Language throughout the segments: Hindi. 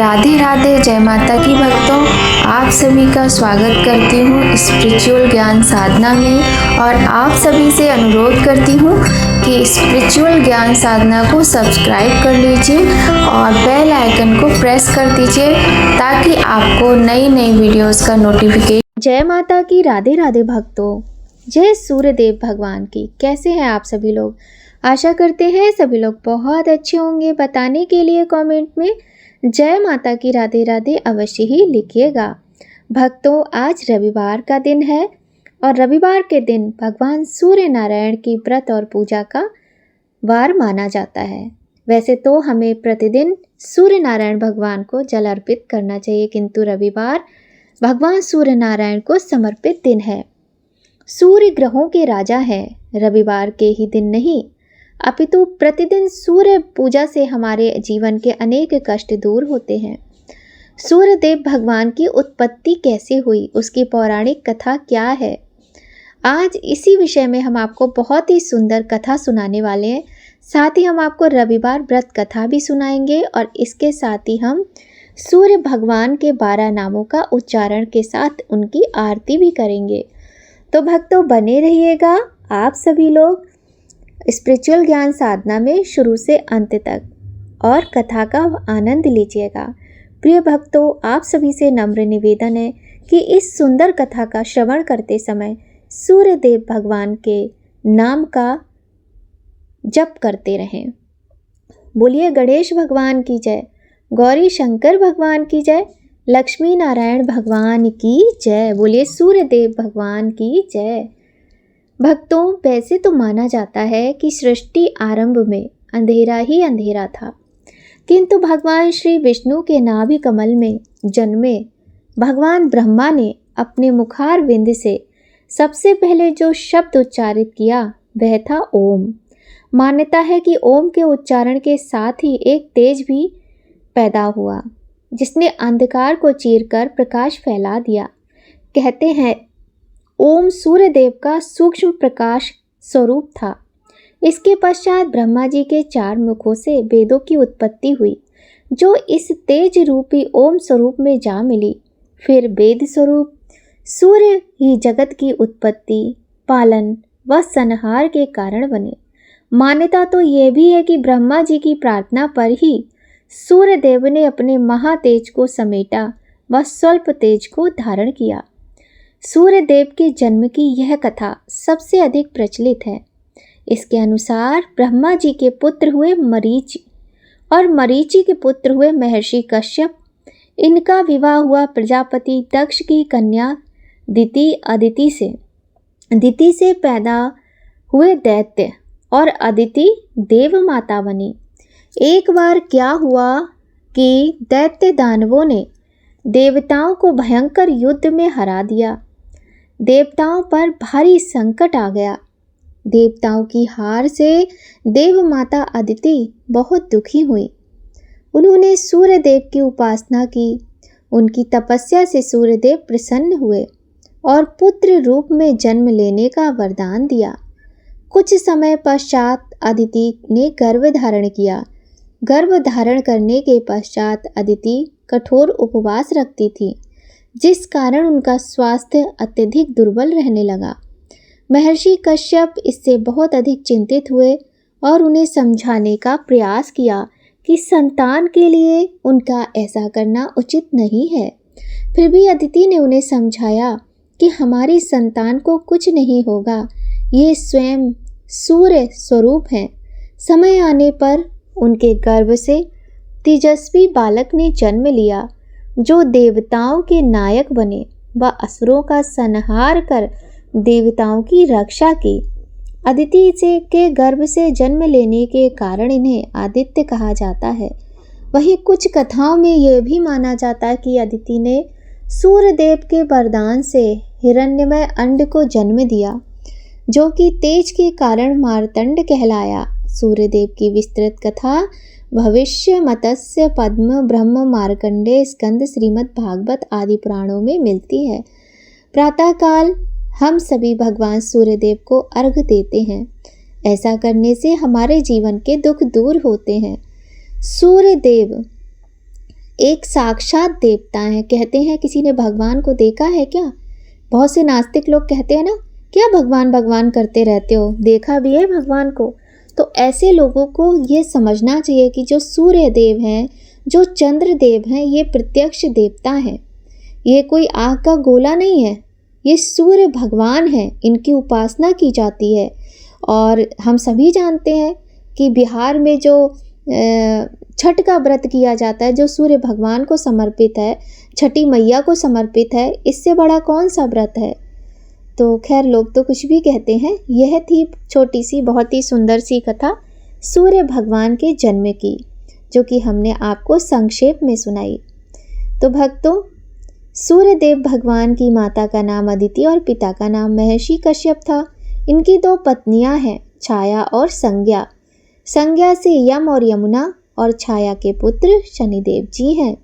राधे राधे, जय माता की भक्तों। आप सभी का स्वागत करती हूँ स्पिरिचुअल ज्ञान साधना में और आप सभी से अनुरोध करती हूँ कि स्पिरिचुअल ज्ञान साधना को सब्सक्राइब कर लीजिए और बेल आइकन को प्रेस कर दीजिए ताकि आपको नई नई वीडियोस का नोटिफिकेशन। जय माता की, राधे राधे भक्तों, जय सूर्यदेव भगवान की। कैसे हैं आप सभी लोग? आशा करते हैं सभी लोग बहुत अच्छे होंगे। बताने के लिए कमेंट में जय माता की राधे राधे अवश्य ही लिखिएगा। भक्तों, आज रविवार का दिन है और रविवार के दिन भगवान सूर्य नारायण की व्रत और पूजा का वार माना जाता है। वैसे तो हमें प्रतिदिन सूर्य नारायण भगवान को जल अर्पित करना चाहिए, किंतु रविवार भगवान सूर्य नारायण को समर्पित दिन है। सूर्य ग्रहों के राजा है। रविवार के ही दिन नहीं अपितु प्रतिदिन सूर्य पूजा से हमारे जीवन के अनेक कष्ट दूर होते हैं। सूर्य देव भगवान की उत्पत्ति कैसे हुई, उसकी पौराणिक कथा क्या है, आज इसी विषय में हम आपको बहुत ही सुंदर कथा सुनाने वाले हैं। साथ ही हम आपको रविवार व्रत कथा भी सुनाएंगे और इसके साथ ही हम सूर्य भगवान के 12 नामों का उच्चारण के साथ उनकी आरती भी करेंगे। तो भक्तों, बने रहिएगा आप सभी लोग स्पिरिचुअल ज्ञान साधना में शुरू से अंत तक और कथा का आनंद लीजिएगा। प्रिय भक्तों, आप सभी से नम्र निवेदन है कि इस सुंदर कथा का श्रवण करते समय सूर्य देव भगवान के नाम का जप करते रहें। बोलिए गणेश भगवान की जय, गौरी शंकर भगवान की जय, लक्ष्मी नारायण भगवान की जय। बोलिए सूर्य देव भगवान की जय। भक्तों, वैसे तो माना जाता है कि सृष्टि आरंभ में अंधेरा ही अंधेरा था, किंतु भगवान श्री विष्णु के नाभि कमल में जन्मे भगवान ब्रह्मा ने अपने मुखार विंद से सबसे पहले जो शब्द उच्चारित किया वह था ओम। मान्यता है कि ओम के उच्चारण के साथ ही एक तेज भी पैदा हुआ जिसने अंधकार को चीरकर प्रकाश फैला दिया। कहते हैं ओम सूर्य देव का सूक्ष्म प्रकाश स्वरूप था। इसके पश्चात ब्रह्मा जी के 4 मुखों से वेदों की उत्पत्ति हुई जो इस तेज रूपी ओम स्वरूप में जा मिली। फिर वेद स्वरूप सूर्य ही जगत की उत्पत्ति, पालन व संहार के कारण बने। मान्यता तो यह भी है कि ब्रह्मा जी की प्रार्थना पर ही सूर्य देव ने अपने महातेज को समेटा व स्वल्प तेज को धारण किया। सूर्य देव के जन्म की यह कथा सबसे अधिक प्रचलित है। इसके अनुसार ब्रह्मा जी के पुत्र हुए मरीचि और मरीचि के पुत्र हुए महर्षि कश्यप। इनका विवाह हुआ प्रजापति दक्ष की कन्या अदिति से पैदा हुए दैत्य और अदिति देव माता बनी। एक बार क्या हुआ कि दैत्य दानवों ने देवताओं को भयंकर युद्ध में हरा दिया। देवताओं पर भारी संकट आ गया। देवताओं की हार से देव माता अदिति बहुत दुखी हुई। उन्होंने सूर्य देव की उपासना की। उनकी तपस्या से सूर्य देव प्रसन्न हुए और पुत्र रूप में जन्म लेने का वरदान दिया। कुछ समय पश्चात अदिति ने गर्भ धारण किया। गर्भ धारण करने के पश्चात अदिति कठोर उपवास रखती थी, जिस कारण उनका स्वास्थ्य अत्यधिक दुर्बल रहने लगा। महर्षि कश्यप इससे बहुत अधिक चिंतित हुए और उन्हें समझाने का प्रयास किया कि संतान के लिए उनका ऐसा करना उचित नहीं है। फिर भी अदिति ने उन्हें समझाया कि हमारी संतान को कुछ नहीं होगा, ये स्वयं सूर्य स्वरूप हैं। समय आने पर उनके गर्भ से तेजस्वी बालक ने जन्म लिया जो देवताओं के नायक बने व असुरों का संहार कर देवताओं की रक्षा की। अदिति के गर्भ से जन्म लेने के कारण इन्हें आदित्य कहा जाता है। वहीं कुछ कथाओं में यह भी माना जाता है कि अदिति ने सूर्य देव के वरदान से हिरण्यमय अंड को जन्म दिया जो कि तेज के कारण मार्तंड कहलाया। सूर्य देव की विस्तृत कथा भविष्य, मत्स्य, पद्म, ब्रह्म, मार्कंडेय, स्कंद, श्रीमद् भागवत आदि पुराणों में मिलती है। प्रातःकाल हम सभी भगवान सूर्यदेव को अर्घ देते हैं। ऐसा करने से हमारे जीवन के दुख दूर होते हैं। सूर्यदेव एक साक्षात देवता हैं। कहते हैं किसी ने भगवान को देखा है क्या? बहुत से नास्तिक लोग कहते हैं ना, क्या भगवान भगवान करते रहते हो, देखा भी है भगवान को? तो ऐसे लोगों को ये समझना चाहिए कि जो सूर्य देव हैं, जो चंद्र देव हैं, ये प्रत्यक्ष देवता हैं। ये कोई आग का गोला नहीं है, ये सूर्य भगवान हैं, इनकी उपासना की जाती है। और हम सभी जानते हैं कि बिहार में जो छठ का व्रत किया जाता है, जो सूर्य भगवान को समर्पित है, छठी मैया को समर्पित है, इससे बड़ा कौन सा व्रत है? तो खैर, लोग तो कुछ भी कहते हैं। यह थी छोटी सी बहुत ही सुंदर सी कथा सूर्य भगवान के जन्म की, जो कि हमने आपको संक्षेप में सुनाई। तो भक्तों, सूर्य देव भगवान की माता का नाम अदिति और पिता का नाम महर्षि कश्यप था। इनकी 2 पत्नियां हैं, छाया और संज्ञा। संज्ञा से यम और यमुना, और छाया के पुत्र शनिदेव जी हैं।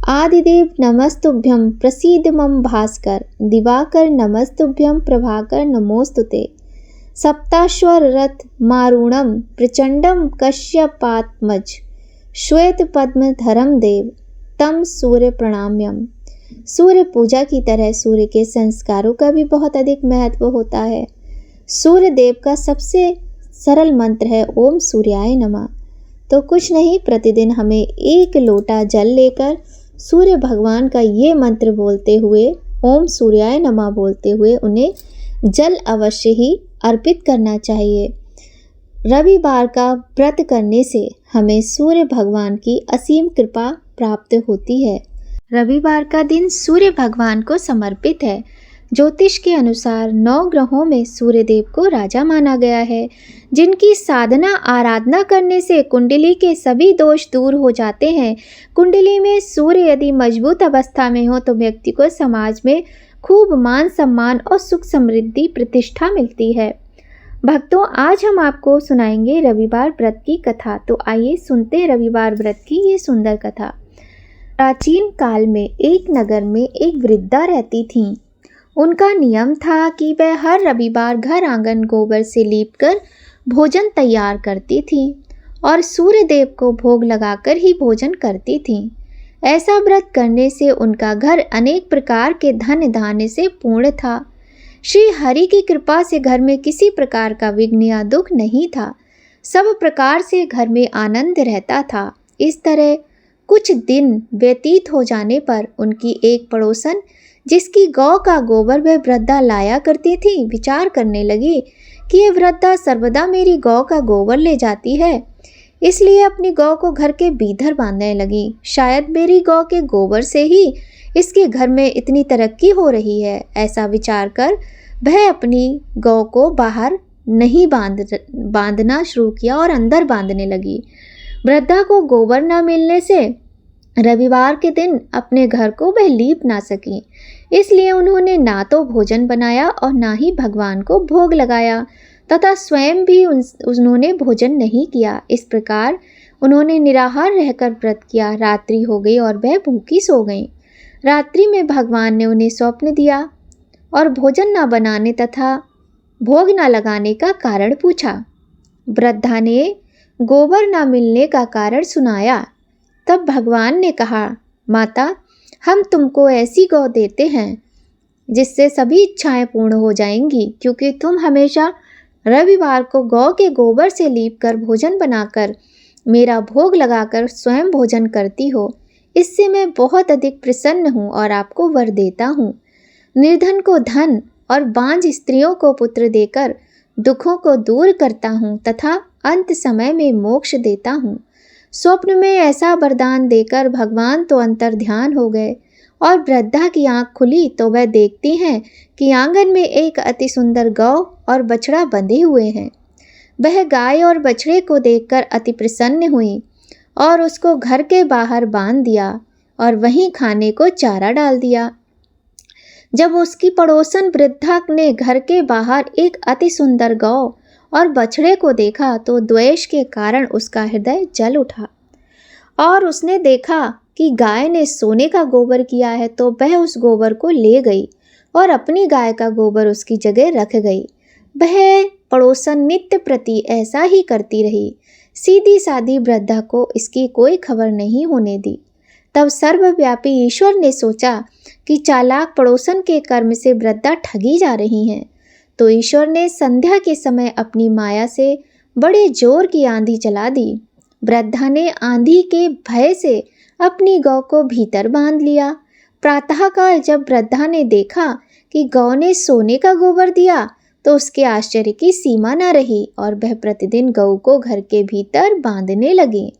आदिदेव नमस्तुभ्यं प्रसीद मम भास्कर, दिवाकर नमस्तुभ्यं प्रभाकर नमोस्तुते। सप्ताश्वर रथ मारुणम प्रचंडम कश्यपात्मज, श्वेत पद्म धरम देव तम सूर्य प्रणाम्यम। सूर्य पूजा की तरह सूर्य के संस्कारों का भी बहुत अधिक महत्व होता है। सूर्य देव का सबसे सरल मंत्र है ओम सूर्याय नमः। तो कुछ नहीं, प्रतिदिन हमें 1 लोटा जल लेकर सूर्य भगवान का ये मंत्र बोलते हुए, ओम सूर्याय नमः बोलते हुए, उन्हें जल अवश्य ही अर्पित करना चाहिए। रविवार का व्रत करने से हमें सूर्य भगवान की असीम कृपा प्राप्त होती है। रविवार का दिन सूर्य भगवान को समर्पित है। ज्योतिष के अनुसार 9 ग्रहों में सूर्य देव को राजा माना गया है, जिनकी साधना आराधना करने से कुंडली के सभी दोष दूर हो जाते हैं। कुंडली में सूर्य यदि मजबूत अवस्था में हो तो व्यक्ति को समाज में खूब मान सम्मान और सुख समृद्धि प्रतिष्ठा मिलती है। भक्तों, आज हम आपको सुनाएंगे रविवार व्रत की कथा। तो आइए सुनते हैं रविवार व्रत की ये सुंदर कथा। प्राचीन काल में एक नगर में एक वृद्धा रहती थीं। उनका नियम था कि वह हर रविवार घर आंगन गोबर से लीपकर भोजन तैयार करती थीं और सूर्य देव को भोग लगाकर ही भोजन करती थीं। ऐसा व्रत करने से उनका घर अनेक प्रकार के धन धान्य से पूर्ण था। श्री हरि की कृपा से घर में किसी प्रकार का विघ्न या दुख नहीं था। सब प्रकार से घर में आनंद रहता था। इस तरह कुछ दिन व्यतीत हो जाने पर उनकी एक पड़ोसन, जिसकी गौ का गोबर वह वृद्धा लाया करती थी, विचार करने लगी कि यह वृद्धा सर्वदा मेरी गौ का गोबर ले जाती है, इसलिए अपनी गौ को घर के भीतर बांधने लगी। शायद मेरी गौ के गोबर से ही इसके घर में इतनी तरक्की हो रही है। ऐसा विचार कर वह अपनी गौ को बाहर नहीं बांधना शुरू किया और अंदर बांधने लगी। वृद्धा को गोबर न मिलने से रविवार के दिन अपने घर को वह लीप ना सकी, इसलिए उन्होंने ना तो भोजन बनाया और ना ही भगवान को भोग लगाया तथा स्वयं भी उन्होंने भोजन नहीं किया। इस प्रकार उन्होंने निराहार रहकर व्रत किया। रात्रि हो गई और वह भूखी सो गईं। रात्रि में भगवान ने उन्हें स्वप्न दिया और भोजन न बनाने तथा भोग न लगाने का कारण पूछा। वृद्धा ने गोबर न मिलने का कारण सुनाया। तब भगवान ने कहा, माता, हम तुमको ऐसी गौ देते हैं जिससे सभी इच्छाएं पूर्ण हो जाएंगी, क्योंकि तुम हमेशा रविवार को गौ के गोबर से लीपकर भोजन बनाकर मेरा भोग लगाकर स्वयं भोजन करती हो। इससे मैं बहुत अधिक प्रसन्न हूँ और आपको वर देता हूँ। निर्धन को धन और बांझ स्त्रियों को पुत्र देकर दुखों को दूर करता हूँ तथा अंत समय में मोक्ष देता हूँ। स्वप्न में ऐसा वरदान देकर भगवान तो अंतर ध्यान हो गए और वृद्धा की आंख खुली तो वह देखती हैं कि आंगन में एक अति सुंदर गौ और बछड़ा बंधे हुए हैं। वह गाय और बछड़े को देखकर अति प्रसन्न हुई और उसको घर के बाहर बांध दिया और वहीं खाने को चारा डाल दिया। जब उसकी पड़ोसन वृद्धा ने घर के बाहर एक अति सुंदर गौ और बछड़े को देखा तो द्वेष के कारण उसका हृदय जल उठा और उसने देखा कि गाय ने सोने का गोबर किया है, तो वह उस गोबर को ले गई और अपनी गाय का गोबर उसकी जगह रख गई। वह पड़ोसन नित्य प्रति ऐसा ही करती रही। सीधी सादी वृद्धा को इसकी कोई खबर नहीं होने दी। तब सर्वव्यापी ईश्वर ने सोचा कि चालाक पड़ोसन के कर्म से वृद्धा ठगी जा रही हैं। तो ईश्वर ने संध्या के समय अपनी माया से बड़े जोर की आंधी चला दी। वृद्धा ने आंधी के भय से अपनी गौ को भीतर बांध लिया। प्रातःकाल जब वृद्धा ने देखा कि गौ ने सोने का गोबर दिया तो उसके आश्चर्य की सीमा न रही और वह प्रतिदिन गौ को घर के भीतर बांधने लगी।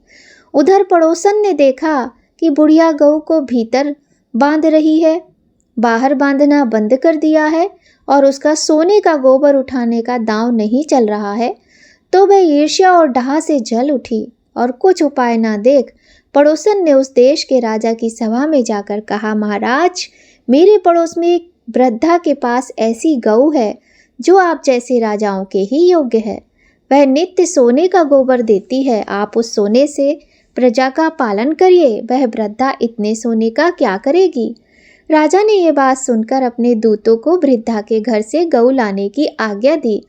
उधर पड़ोसन ने देखा कि बुढ़िया गौ को भीतर बांध रही है, बाहर बांधना बंद कर दिया है और उसका सोने का गोबर उठाने का दांव नहीं चल रहा है। तो वह ईर्ष्या और डाह से जल उठी और कुछ उपाय ना देख पड़ोसन ने उस देश के राजा की सभा में जाकर कहा, महाराज, मेरे पड़ोस में एक वृद्धा के पास ऐसी गऊ है जो आप जैसे राजाओं के ही योग्य है। वह नित्य सोने का गोबर देती है। आप उस सोने से प्रजा का पालन करिए। वह वृद्धा इतने सोने का क्या करेगी? राजा ने यह बात सुनकर अपने दूतों को वृद्धा के घर से गऊ लाने की आज्ञा दी।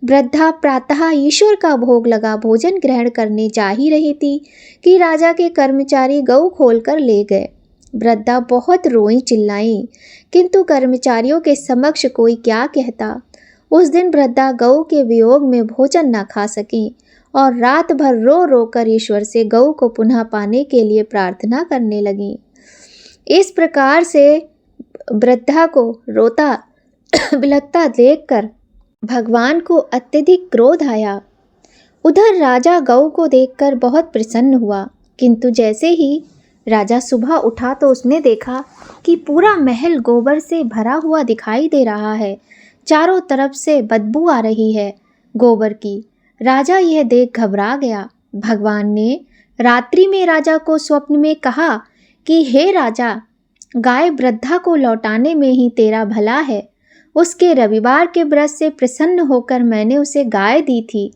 वृद्धा प्रातः ईश्वर का भोग लगा भोजन ग्रहण करने जा ही रही थी कि राजा के कर्मचारी गऊ खोलकर ले गए। वृद्धा बहुत रोई चिल्लाई, किंतु कर्मचारियों के समक्ष कोई क्या कहता। उस दिन वृद्धा गऊ के वियोग में भोजन न खा सकी और रात भर रो रो कर ईश्वर से गऊ को पुनः पाने के लिए प्रार्थना करने लगी। इस प्रकार से वृद्धा को रोता बिलखता देखकर भगवान को अत्यधिक क्रोध आया। उधर राजा गऊ को देखकर बहुत प्रसन्न हुआ, किंतु जैसे ही राजा सुबह उठा तो उसने देखा कि पूरा महल गोबर से भरा हुआ दिखाई दे रहा है। चारों तरफ से बदबू आ रही है गोबर की। राजा यह देख घबरा गया। भगवान ने रात्रि में राजा को स्वप्न में कहा कि हे राजा, गाय वृद्धा को लौटाने में ही तेरा भला है। उसके रविवार के व्रत से प्रसन्न होकर मैंने उसे गाय दी थी।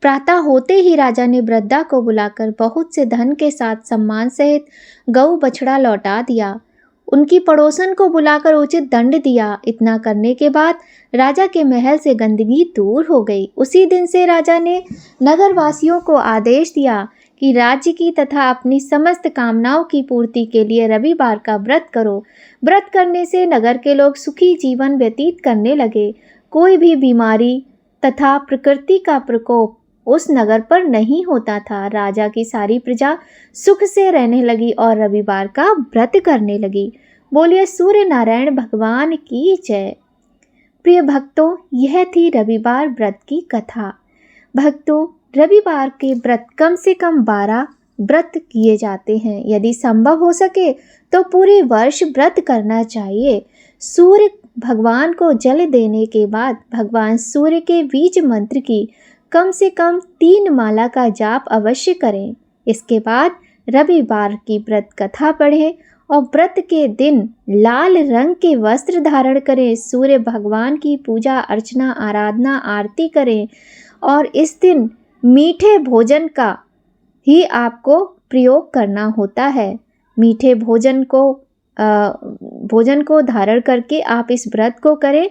प्रातः होते ही राजा ने वृद्धा को बुलाकर बहुत से धन के साथ सम्मान सहित गऊ बछड़ा लौटा दिया। उनकी पड़ोसन को बुलाकर उचित दंड दिया। इतना करने के बाद राजा के महल से गंदगी दूर हो गई। उसी दिन से राजा ने नगरवासियों को आदेश दिया कि राज्य की तथा अपनी समस्त कामनाओं की पूर्ति के लिए रविवार का व्रत करो। व्रत करने से नगर के लोग सुखी जीवन व्यतीत करने लगे। कोई भी बीमारी तथा प्रकृति का प्रकोप उस नगर पर नहीं होता था। राजा की सारी प्रजा सुख से रहने लगी और रविवार का व्रत करने लगी। बोलिए सूर्य नारायण भगवान की जय। प्रिय भक्तों, यह थी रविवार व्रत की कथा। भक्तों, रविवार के व्रत कम से कम 12 व्रत किए जाते हैं। यदि संभव हो सके तो पूरे वर्ष व्रत करना चाहिए। सूर्य भगवान को जल देने के बाद भगवान सूर्य के बीज मंत्र की कम से कम 3 माला का जाप अवश्य करें। इसके बाद रविवार की व्रत कथा पढ़ें और व्रत के दिन लाल रंग के वस्त्र धारण करें। सूर्य भगवान की पूजा अर्चना आराधना आरती करें और इस दिन मीठे भोजन का ही आपको प्रयोग करना होता है। मीठे भोजन को धारण करके आप इस व्रत को करें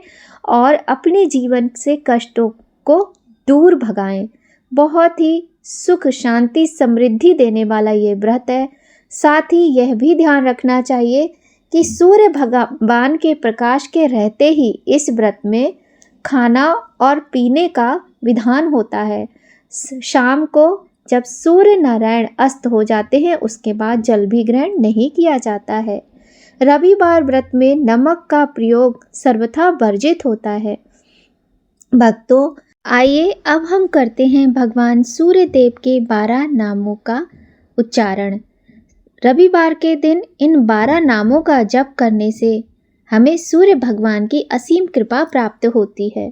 और अपने जीवन से कष्टों को दूर भगाएं। बहुत ही सुख शांति समृद्धि देने वाला ये व्रत है। साथ ही यह भी ध्यान रखना चाहिए कि सूर्य भगवान के प्रकाश के रहते ही इस व्रत में खाना और पीने का विधान होता है। शाम को जब सूर्य नारायण अस्त हो जाते हैं उसके बाद जल भी ग्रहण नहीं किया जाता है। रविवार व्रत में नमक का प्रयोग सर्वथा वर्जित होता है। भक्तों, आइए अब हम करते हैं भगवान सूर्य देव के 12 नामों का उच्चारण। रविवार के दिन इन 12 नामों का जप करने से हमें सूर्य भगवान की असीम कृपा प्राप्त होती है।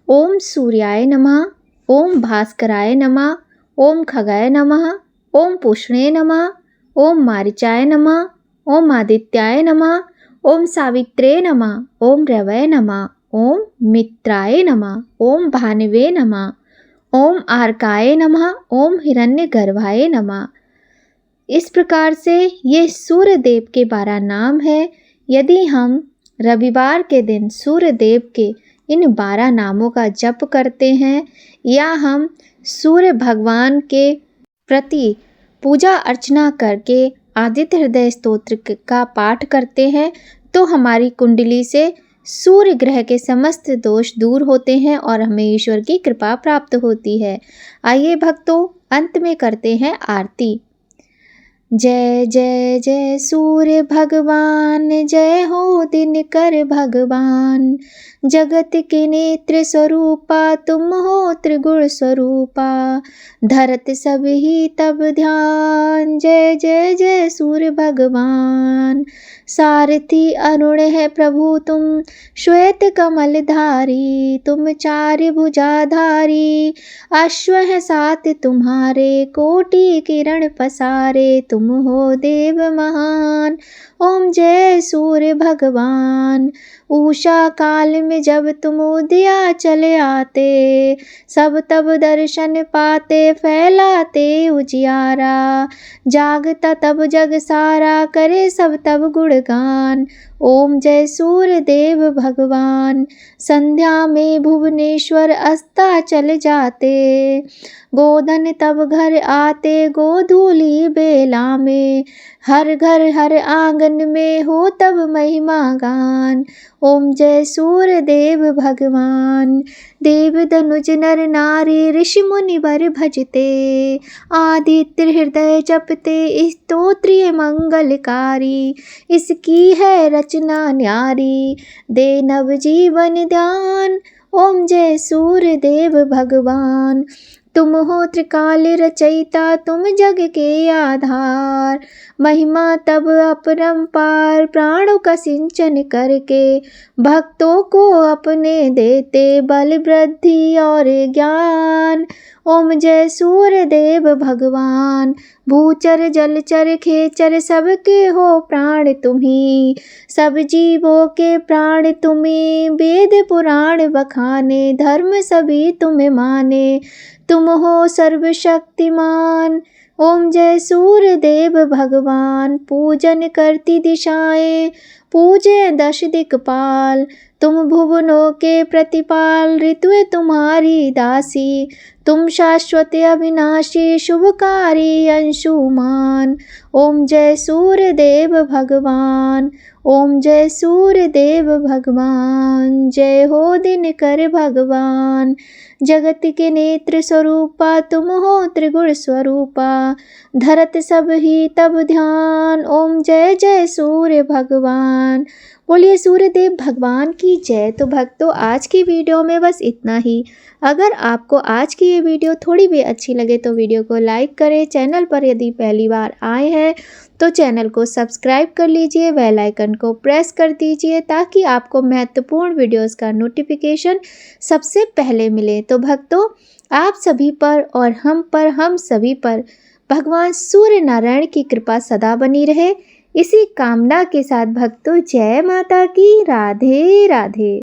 ओम सूर्याय नमः, ओम भास्कराय नमः, ओम खगाय नमः, ओम पुष्णे नमः, ओम मारीचाय नमः, ओम आदित्याय नमः, ओम सावित्रे नमः, ओम रवये नमः, ओम मित्राय नमः, ओम भानवे नमः, ओम आर्काय नमः, ओम हिरण्यगर्भाय नमः। इस प्रकार से ये सूर्य देव के 12 नाम है। यदि हम रविवार के दिन सूर्य देव के इन 12 नामों का जप करते हैं या हम सूर्य भगवान के प्रति पूजा अर्चना करके आदित्य हृदय स्तोत्र का पाठ करते हैं तो हमारी कुंडली से सूर्य ग्रह के समस्त दोष दूर होते हैं और हमें ईश्वर की कृपा प्राप्त होती है। आइए भक्तों, अंत में करते हैं आरती। जय जय जय सूर्य भगवान, जय हो दिनकर भगवान, जगत के नेत्र स्वरूपा तुम हो त्रिगुण स्वरूपा, धरत सब ही तब ध्यान। जय जय जय सूर्य भगवान, सारथी अरुण है प्रभु तुम, श्वेत कमल धारी, तुम चार भुजाधारी, अश्व है सात तुम्हारे, कोटि किरण पसारे, तुम हो देव महान। ओम जय सूर्य भगवान, उषा काल में जब तुम उदया चले आते, सब तब दर्शन पाते, फैलाते उजियारा, जागता तब जग सारा, करे सब तब गुणगान। ओम जय सूर्य देव भगवान, संध्या में भुवनेश्वर अस्ता चल जाते, गोधन तब घर आते, गोधूली बेला में, हर घर हर आंगन में हो तब महिमा गान। ओम जय सूर्य देव भगवान, देव दनुज नर नारी, ऋषि मुनि वर भजते, आदित्य हृदय जपते, स्तोत्रिय मंगलकारी, इसकी है रचना न्यारी, दे नव जीवन ध्यान। ओम जय सूर्य देव भगवान, तुम हो त्रिकाल रचयिता, तुम जग के आधार, महिमा तब अपरंपार, प्राणों का सिंचन करके, भक्तों को अपने देते, बल वृद्धि और ज्ञान। ओम जय सूर्य देव भगवान, भूचर जलचर खेचर सबके हो प्राण तुम्ही, सब जीवों के प्राण तुम्ही, वेद पुराण बखाने, धर्म सभी तुम्हें माने, तुम हो सर्वशक्तिमान। ओम जय सूर्य देव भगवान, पूजन करती दिशाएं, पूजे दश दिक्पाल, तुम भुवनों के प्रतिपाल, ऋतुएं तुम्हारी दासी, तुम शाश्वत अविनाशी, शुभकारी अंशुमान। ओम जय सूर्य देव भगवान, ओम जय सूर्य देव भगवान, जय हो दिनकर भगवान, जगत के नेत्र स्वरूपा तुम हो त्रिगुण स्वरूपा, धरत सब ही तब ध्यान। ओम जय जय सूर्य भगवान, बोलिए सूर्य देव भगवान की जय। तो भक्तों, आज की वीडियो में बस इतना ही। अगर आपको आज की ये वीडियो थोड़ी भी अच्छी लगे तो वीडियो को लाइक करें। चैनल पर यदि पहली बार आए हैं तो चैनल को सब्सक्राइब कर लीजिए, बेल आइकन को प्रेस कर दीजिए ताकि आपको महत्वपूर्ण वीडियोस का नोटिफिकेशन सबसे पहले मिले। तो भक्तों, आप सभी पर और हम सभी पर भगवान सूर्य नारायण की कृपा सदा बनी रहे, इसी कामना के साथ भक्तों, जय माता की, राधे राधे।